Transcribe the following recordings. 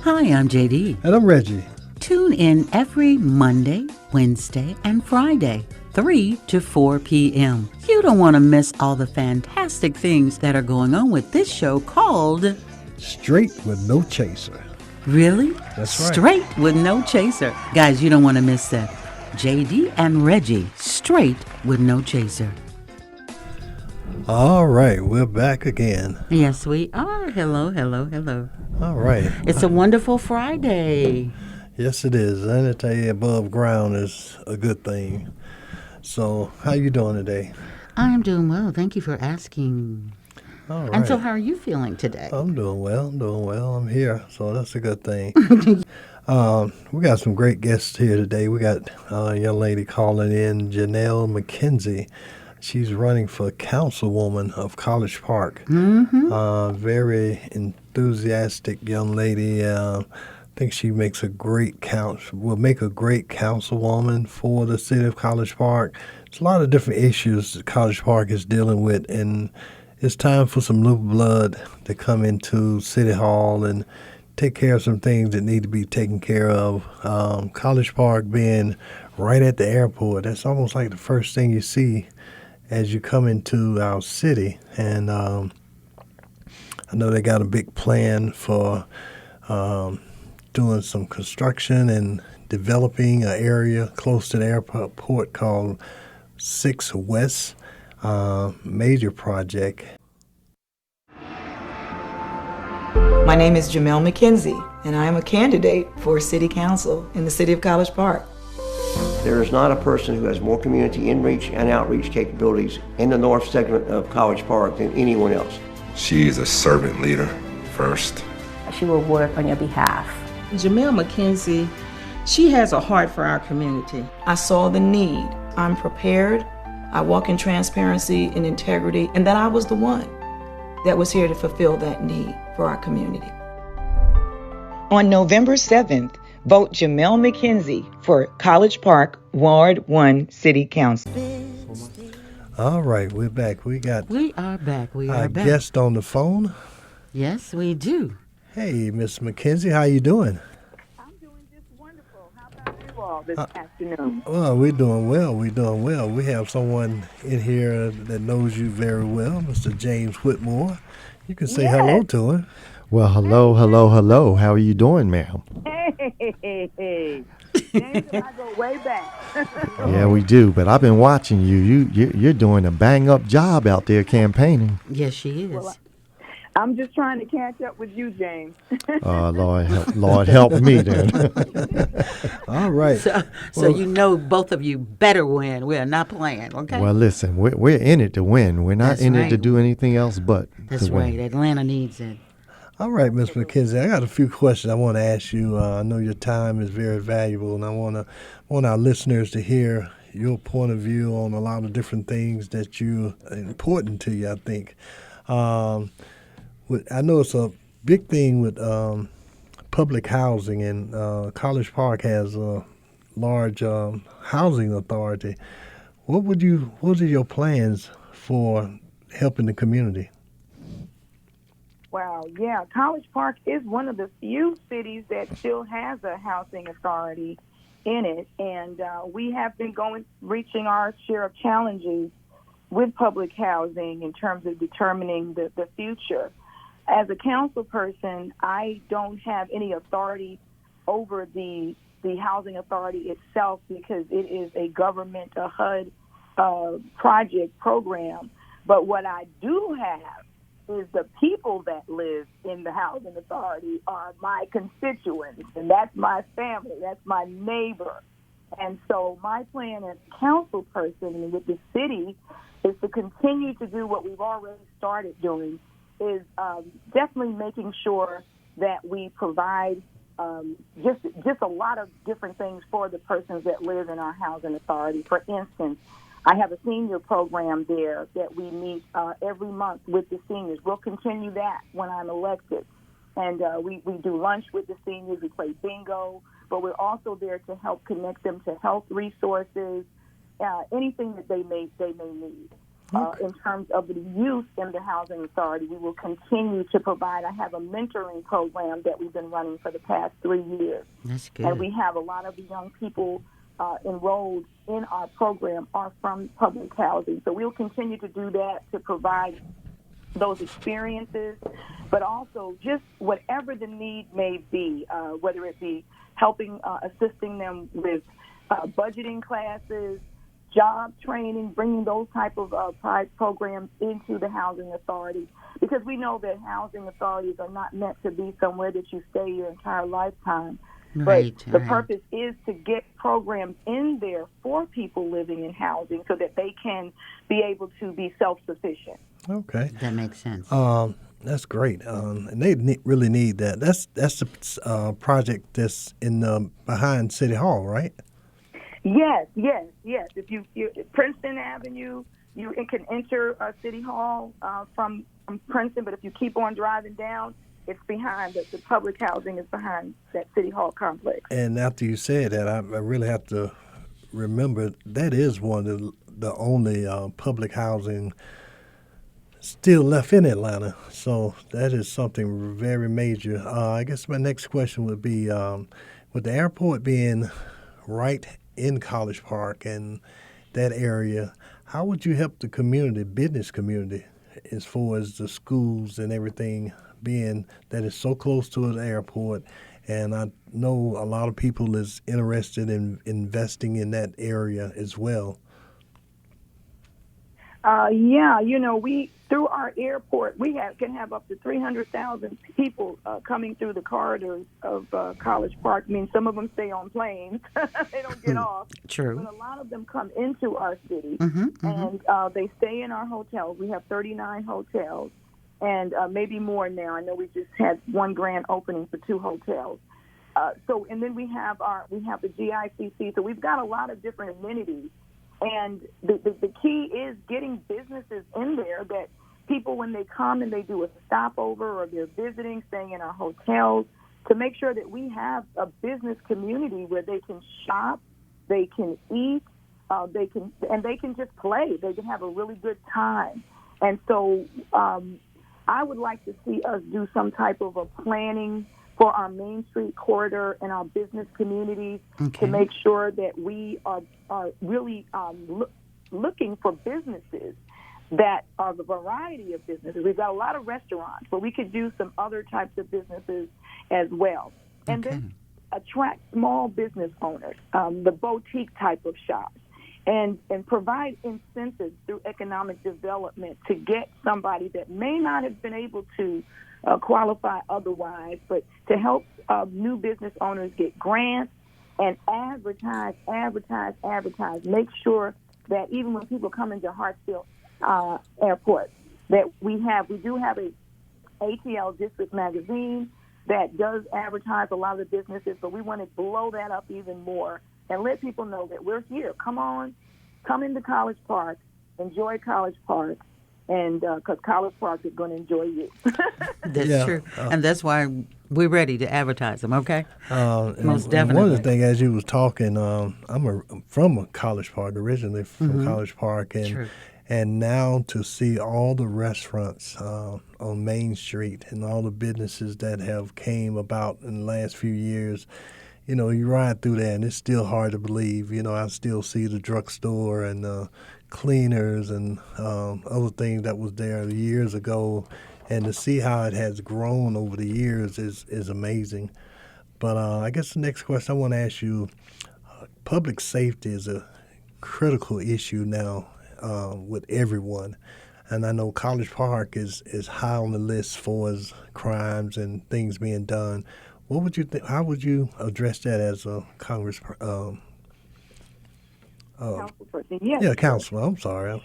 Hi, I'm JD. And I'm Reggie. Tune in every Monday, Wednesday, and Friday, 3 to 4 p.m. You don't want to miss all the fantastic things that are going on with this show called Straight with No Chaser. Really? That's right. Straight with No Chaser. Guys, you don't want to miss that. JD and Reggie, Straight with No Chaser. All right, we're back again. Yes, we are. Hello, hello, hello. All right. It's a wonderful Friday. Yes, it is. And I tell you, above ground is a good thing. So, how you doing today? I'm doing well. Thank you for asking. All right. And so how are you feeling today? I'm doing well. I'm here, so that's a good thing. We got some great guests here today. We got a young lady calling in, Jamelle McKenzie. She's running for councilwoman of College Park. Mm-hmm. Very enthusiastic young lady. I think she makes will make a great councilwoman for the city of College Park. There's a lot of different issues that College Park is dealing with, and it's time for some new blood to come into City Hall and take care of some things that need to be taken care of. College Park being right at the airport, that's almost like the first thing you see as you come into our city. And I know they got a big plan for doing some construction and developing an area close to the airport called 6 West, major project. My name is Jamelle McKenzie, and I am a candidate for City Council in the City of College Park. There is not a person who has more community inreach and outreach capabilities in the north segment of College Park than anyone else. She is a servant leader first. She will work on your behalf. Jamelle McKenzie, she has a heart for our community. I saw the need. I'm prepared. I walk in transparency and integrity, and that I was the one that was here to fulfill that need for our community. On November 7th, vote Jamelle McKenzie for College Park Ward 1 City Council. All right, we're back. We are back. Our guest on the phone. Yes, we do. Hey, Miss McKenzie, how you doing? I'm doing just wonderful. How about you all this afternoon? Well, we're doing well. We have someone in here that knows you very well, Mr. James Whitmore. You can say hello to him. Well, hello. How are you doing, ma'am? Hey. James and I go way back. Yeah, we do. But I've been watching you. You're doing a bang-up job out there campaigning. Yes, she is. Well, I'm just trying to catch up with you, James. Lord help me then. All right. So you know both of you better win. We're not playing, okay? Well, listen, we're in it to win. We're not it to do anything else but That's to win. right. Atlanta needs it. All right, Ms. McKenzie, I got a few questions I want to ask you. I know your time is very valuable, and I want our listeners to hear your point of view on a lot of different things that are important to you, I think. I know it's a big thing with public housing, and College Park has a large housing authority. What are your plans for helping the community? Wow, yeah. College Park is one of the few cities that still has a housing authority in it, and we have been reaching our share of challenges with public housing in terms of determining the future. As a council person, I don't have any authority over the housing authority itself because it is a government, a HUD project program. But what I do have is the people that live in the housing authority are my constituents, and that's my family, that's my neighbor. And so my plan as a council person with the city is to continue to do what we've already started doing, is definitely making sure that we provide just a lot of different things for the persons that live in our housing authority. For instance, I have a senior program there that we meet every month with the seniors. We'll continue that when I'm elected. And we do lunch with the seniors. We play bingo. But we're also there to help connect them to health resources, anything that they may need. In terms of the youth in the Housing Authority, we will continue to provide. I have a mentoring program that we've been running for the past 3 years. That's good. And we have a lot of the young people enrolled in our program are from public housing. So we'll continue to do that to provide those experiences, but also just whatever the need may be, whether it be helping, assisting them with budgeting classes, job training, bringing those type of programs into the Housing Authority, because we know that housing authorities are not meant to be somewhere that you stay your entire lifetime. Right, but the purpose is to get programs in there for people living in housing so that they can be able to be self-sufficient. Okay. That makes sense. That's great, and they really need that. That's the project that's in behind City Hall, right? Yes. If you Princeton Avenue, you can enter City Hall from Princeton, but if you keep on driving down, it's behind the public housing is behind that City Hall complex. And after you said that, I really have to remember that is one of the only public housing still left in Atlanta. So that is something very major. I guess my next question would be, with the airport being right in College Park and that area, how would you help the community, business community, as far as the schools and everything, being that it's so close to the airport? And I know a lot of people is interested in investing in that area as well. We through our airport, we can have up to 300,000 people coming through the corridors of College Park. I mean, some of them stay on planes; they don't get off. True. But a lot of them come into our city, and they stay in our hotels. We have 39 hotels, and maybe more now. I know we just had one grand opening for 2 hotels. And then we have the GICC. So we've got a lot of different amenities. And the key is getting businesses in there that people, when they come and they do a stopover or they're visiting, staying in our hotels, to make sure that we have a business community where they can shop, they can eat, they can just play. They can have a really good time. And so I would like to see us do some type of a planning for our Main Street corridor and our business communities to make sure that we are really looking for businesses that are the variety of businesses. We've got a lot of restaurants, but we could do some other types of businesses as well. And then attract small business owners, the boutique type of shops, and provide incentives through economic development to get somebody that may not have been able to qualify otherwise, but to help new business owners get grants and advertise. Make sure that even when people come into Hartsfield Airport, that we do have a ATL District magazine that does advertise a lot of the businesses, but we want to blow that up even more and let people know that we're here. Come into College Park, enjoy College Park, and because College Park is going to enjoy you. That's true. And that's why we're ready to advertise them, okay? Most definitely. One of the things, as you was talking, I'm from College Park, originally from College Park, and now to see all the restaurants on Main Street and all the businesses that have came about in the last few years, you ride through there and it's still hard to believe. I still see the drugstore and cleaners and other things that was there years ago, and to see how it has grown over the years is amazing. But I guess the next question I want to ask you, public safety is a critical issue now with everyone, and I know College Park is high on the list for as crimes and things being done. What would you think? How would you address that as a councilperson? Yeah, councilman. I'm sorry.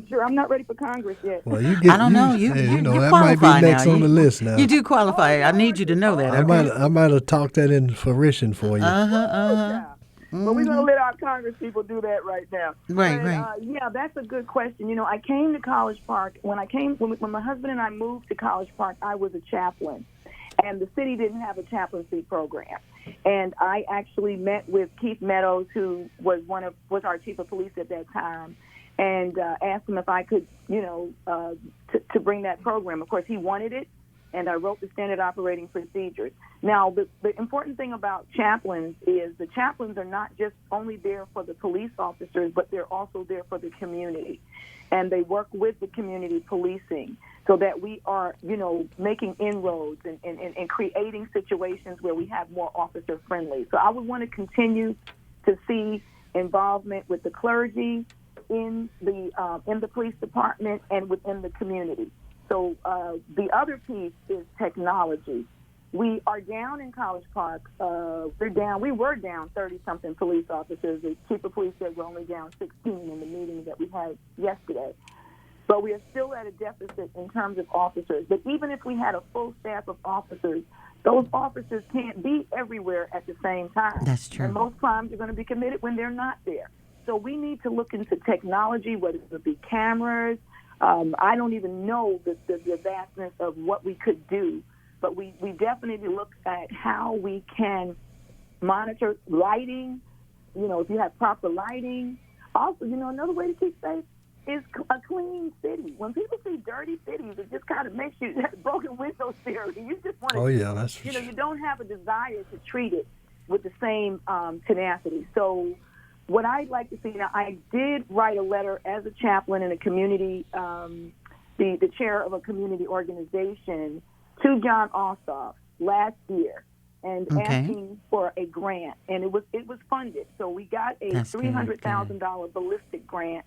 Sure. I'm not ready for Congress yet. Well, I don't know. You that qualify might be next now. on the list now. You do qualify. I need you to know that. I might have talked that into fruition for you. But we're going to let our Congress people do that right now. Right. Yeah, that's a good question. I came to College Park. When my husband and I moved to College Park, I was a chaplain. And the city didn't have a chaplaincy program. And I actually met with Keith Meadows, who was our chief of police at that time, and asked him if I could, to bring that program. Of course, he wanted it, and I wrote the standard operating procedures. Now, the important thing about chaplains is the chaplains are not just only there for the police officers, but they're also there for the community. And they work with the community policing so that we are, making inroads and creating situations where we have more officer friendly. So I would want to continue to see involvement with the clergy in the police department and within the community. So the other piece is technology. We are down in College Park. We were down 30-something police officers. The chief of police said we're only down 16 in the meeting that we had yesterday. But we are still at a deficit in terms of officers. But even if we had a full staff of officers, those officers can't be everywhere at the same time. That's true. And most crimes are going to be committed when they're not there. So we need to look into technology, whether it be cameras. I don't even know the vastness of what we could do, but we definitely look at how we can monitor lighting, if you have proper lighting. Also, another way to keep safe is a clean city. When people see dirty cities, it just kind of makes you broken window theory. You just want to, oh, yeah, that's you don't have a desire to treat it with the same tenacity. So what I'd like to see, now I did write a letter as a chaplain in a community, the chair of a community organization, to John Ossoff last year, and asking for a grant, and it was funded. So we got a $300,000 ballistic grant,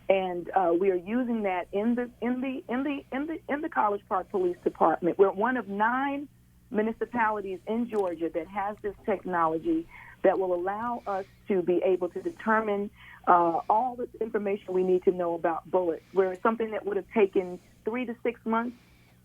and we are using that in the College Park Police Department. We're one of 9 municipalities in Georgia that has this technology that will allow us to be able to determine all the information we need to know about bullets. Where it's something that would have taken 3 to 6 months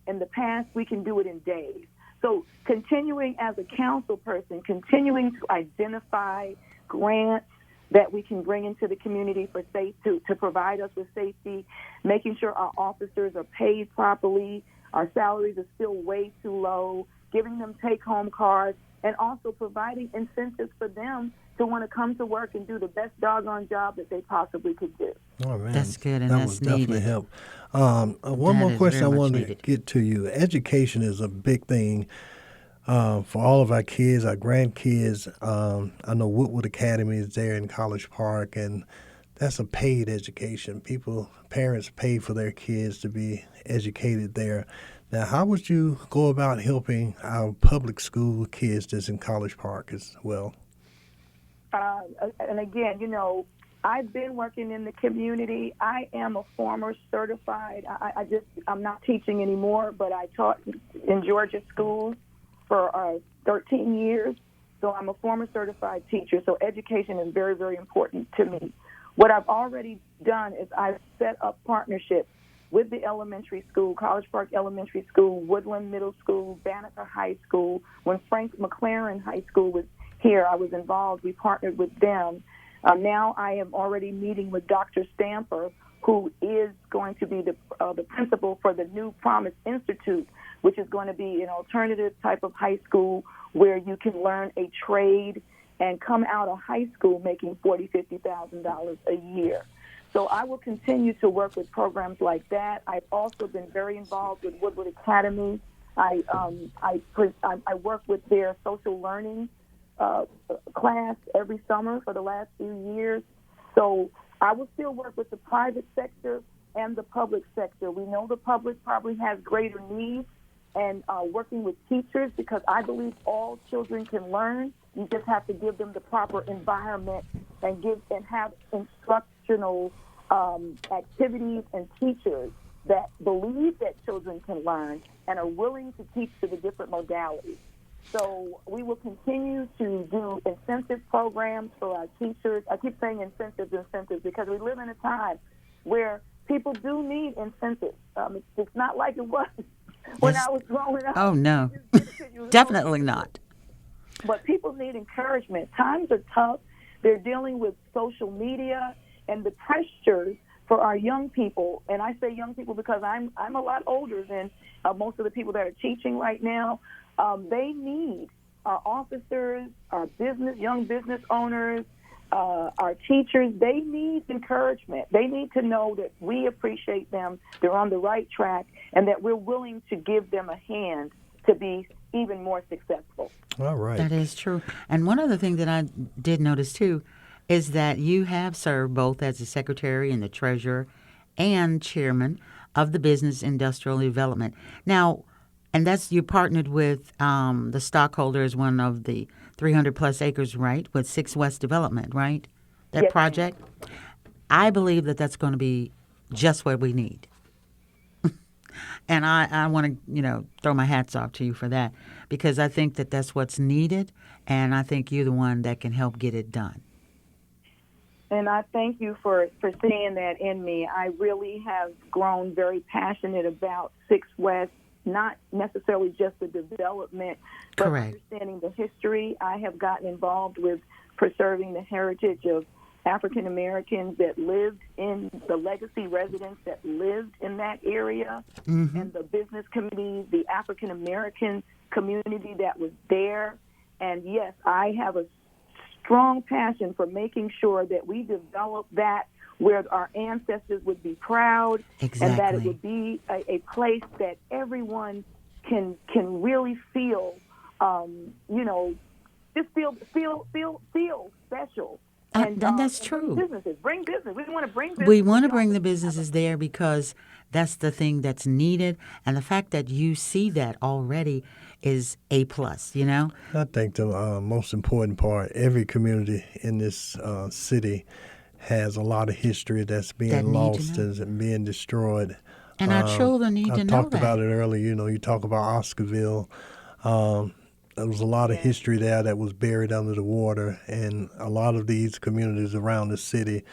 in the past, we can do it in days. So continuing as a council person, continuing to identify grants that we can bring into the community for to provide us with safety, making sure our officers are paid properly, our salaries are still way too low, giving them take-home cards, and also providing incentives for them to want to come to work and do the best doggone job that they possibly could do. Oh, man. That's good, and that that's would definitely needed. help. One more question I wanted to get to you. Education is a big thing for all of our kids, our grandkids. I know Woodward Academy is there in College Park, and that's a paid education. Parents pay for their kids to be educated there. Now, how would you go about helping our public school kids that's in College Park as well? And again, I've been working in the community. I am a former certified. I'm not teaching anymore, but I taught in Georgia schools for 13 years. So I'm a former certified teacher. So education is very, very important to me. What I've already done is I've set up partnerships with the elementary school, College Park Elementary School, Woodland Middle School, Banneker High School. When Frank McLaren High School was here, I was involved. We partnered with them. Now I am already meeting with Dr. Stamper, who is going to be the principal for the new Promise Institute, which is going to be an alternative type of high school where you can learn a trade and come out of high school making $40,000, $50,000 a year. So I will continue to work with programs like that. I've also been very involved with Woodward Academy. I work with their social learning class every summer for the last few years. So I will still work with the private sector and the public sector. We know the public probably has greater needs, and working with teachers, because I believe all children can learn. You just have to give them the proper environment and have instructional activities and teachers that believe that children can learn and are willing to teach to the different modalities. So we will continue to do incentive programs for our teachers. I keep saying incentives because we live in a time where people do need incentives. It's not like it was when I was growing up. Oh, no. Definitely not. But people need encouragement. Times are tough. They're dealing with social media and the pressures for our young people. And I say young people because I'm a lot older than most of the people that are teaching right now. They need our officers, our young business owners, our teachers, they need encouragement. They need to know that we appreciate them, they're on the right track, and that we're willing to give them a hand to be even more successful. All right. That is true. And one other thing that I did notice, too, is that you have served both as the secretary and the treasurer and chairman of the Business Industrial Development. Now, and you partnered with the stockholder as one of the 300-plus acres, right, with 6 West Development, right, that Yes, project? I believe that that's going to be just what we need. And I want to, throw my hats off to you for that, because I think that that's what's needed, and I think you're the one that can help get it done. And I thank you for seeing that in me. I really have grown very passionate about 6 West, not necessarily just the development, but Correct. understanding the history. I have gotten involved with preserving the heritage of African Americans that lived in the legacy residents that lived in that area, and the business community, the African American community that was there. And yes, I have a strong passion for making sure that we develop that where our ancestors would be proud, and that it would be a place that everyone can really feel, just feel special. And that's true. Bring business. We want to bring business. We want to bring the businesses there because that's the thing that's needed. And the fact that you see that already is A+, I think the most important part, every community in this city has a lot of history that's being lost and being destroyed. And our children need to know that. I talked about it earlier. You talk about Oscarville. There was a lot of history there that was buried under the water, and a lot of these communities around the city,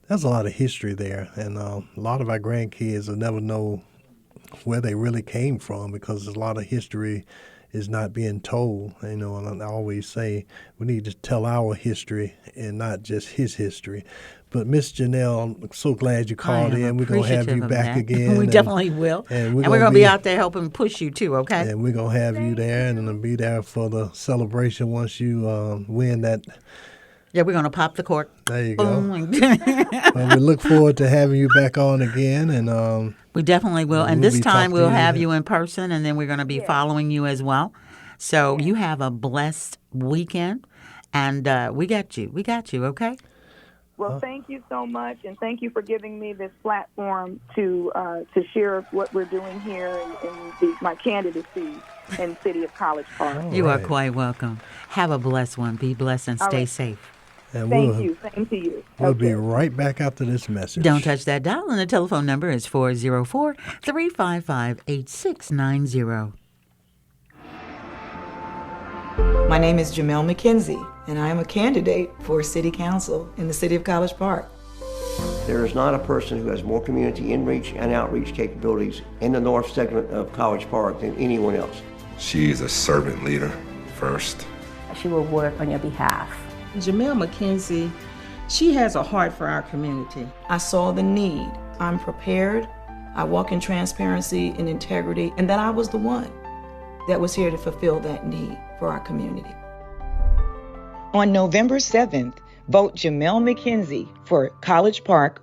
there's a lot of history there, and a lot of our grandkids will never know where they really came from because a lot of history is not being told, and I always say we need to tell our history and not just his history. But Miss Jamelle, I'm so glad you called in. We're going to have you back again. We definitely will. And we're going to be out there helping push you too, okay? And we're going to have you there and then be there for the celebration once you win that. Yeah, we're going to pop the cork. There you go. Well, we look forward to having you back on again. And we definitely will. And this time we'll have you in person, and then we're going to be following you as well. So you have a blessed weekend, and we got you. We got you, okay? Well, thank you so much, and thank you for giving me this platform to share what we're doing here in my candidacy in the city of College Park. You are quite welcome. Have a blessed one. Be blessed and stay safe. And thank you. Same to you. We'll be right back after this message. Don't touch that dial, and the telephone number is 404-355-8690. My name is Jamelle McKenzie, and I am a candidate for City Council in the City of College Park. There is not a person who has more community inreach and outreach capabilities in the north segment of College Park than anyone else. She is a servant leader first. She will work on your behalf. Jamelle McKenzie, she has a heart for our community. I saw the need. I'm prepared. I walk in transparency and integrity, and that I was the one that was here to fulfill that need for our community. On November 7th, vote Jamelle McKenzie for College Park